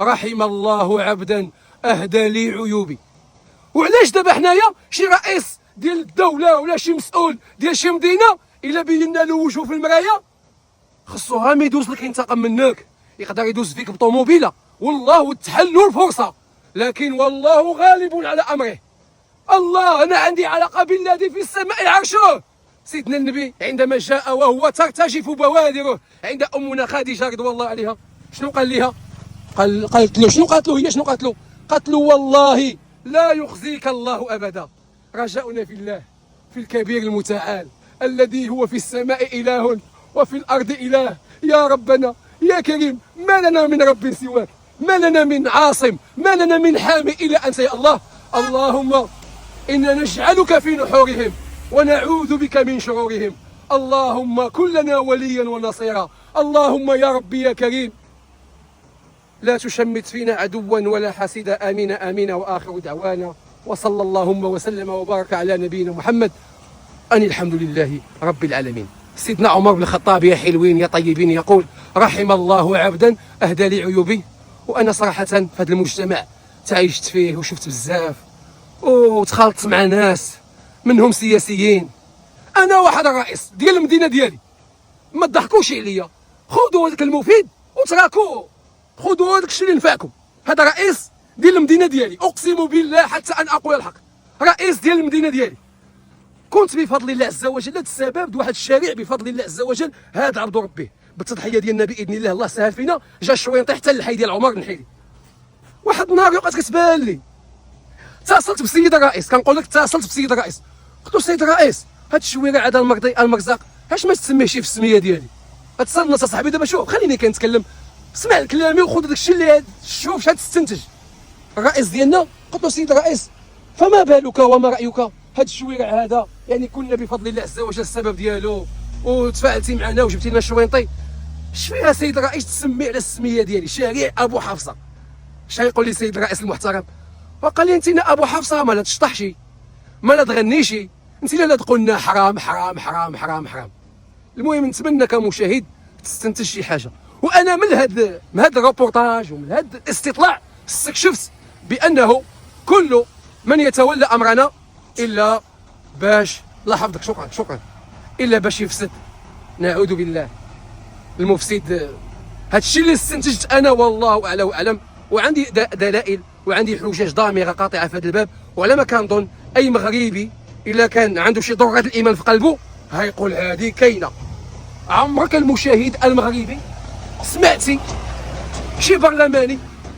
رحم الله عبدا أهدى لي عيوبي. وعلاش دابا حنايا شي رئيس ديال الدولة ولا شي مسؤول ديال شي مدينة إلا بينا له وجهه في المرايا خصو ها ما يدوز لك ينتقم منك، يقدر يدوز فيك بطوموبيله والله تحل له الفرصة، لكن والله غالب على أمره. الله أنا عندي علاقة بالذي في السماء عرشه. سيدنا النبي عندما جاء وهو ترتجف بوادره عند أمنا خديجة رضوان الله عليها شنو قال لها؟ قالت له شنو قالت له هي؟ شنو قالت له؟ قالت له والله لا يخزيك الله أبدا. رجاؤنا في الله، في الكبير المتعال الذي هو في السماء إله وفي الأرض إله. يا ربنا يا كريم، ما لنا من رب سواك، ما لنا من عاصم، ما لنا من حامي إلا أنت يا الله. اللهم إنا نجعلك في نحورهم ونعوذ بك من شرورهم. اللهم كن لنا وليا ونصيرا. اللهم يا ربي يا كريم لا تشمت فينا عدوا ولا حسيدا. آمين آمين. وآخر دعوانا وصلى اللهم وسلم وبارك على نبينا محمد أن الحمد لله رب العالمين. سيدنا عمر بن الخطاب يا حلوين يا طيبين يقول رحم الله عبدا أهدى لي عيوبي. وأنا صراحة في هذا المجتمع تعايشت فيه وشفت بزاف وتخالطت مع ناس منهم سياسيين. أنا واحد الرئيس ديال المدينة ديالي، ما تضحكوش عليا، خذوا هذاك المفيد وتراكوه، خذوا هذاك الشيء اللي ينفعكم. هذا رئيس ديال المدينة ديالي، أقسم بالله حتى أن أقول الحق، رئيس ديال المدينة ديالي. كنت بفضل الله عز وجل السبب واحد الشارع بفضل الله عز وجل هذا عبد ربه بالتضحيه ديالنا باذن الله. الله سهل فينا، جا الشوينطي حتى للحي ديال عمر النحيلي. واحد النهار بقات كتبان لي اتصلت بالسيد الرئيس، كنقول لك اتصلت بالسيد الرئيس، قلت له السيد الرئيس هاد الشويره هذا المرزق اش ما تسميهش في السميه ديالي؟ اتصلنا صاحبي دابا شوف خليني كنتكلم، سمع كلامي وخذ داك الشيء اللي شوف شحال تستنتج. الرئيس ديالنا قلت له السيد الرئيس فما بالك وما رايك هاد الشويرع هذا، يعني كنا بفضل الله عز وجل السبب ديالو وتفاعلتي معنا وجبتي لنا الشوينطي، اش فيها سيد الرئيس تسمي على السميه ديالي شارع ابو حفصه؟ اش غيقول لي السيد الرئيس المحترم؟ وقال لي انت ابو حفصه ما لا تشطحش ما لا تغنيش، انت لا تقولنا حرام حرام حرام حرام حرام. المهم نتمنى كمشاهد تستنتج شي حاجه. وانا من هذا الروبورتاج ومن هذا الاستطلاع استكشفت بانه كل من يتولى امرنا الا باش الله يحفظك شكرا الا باش يفسد. نعوذ بالله المفسد. هذا الشيء اللي استنتجت انا والله اعلى واعلم، وعندي دلائل وعندي حجج ضامره قاطعه في هذا الباب. وعلى ما كنظن اي مغربي الا كان عنده شي ذره الايمان في قلبه هيقول هذه كاينه. عمرك المشاهد المغربي سمعتي شي برلماني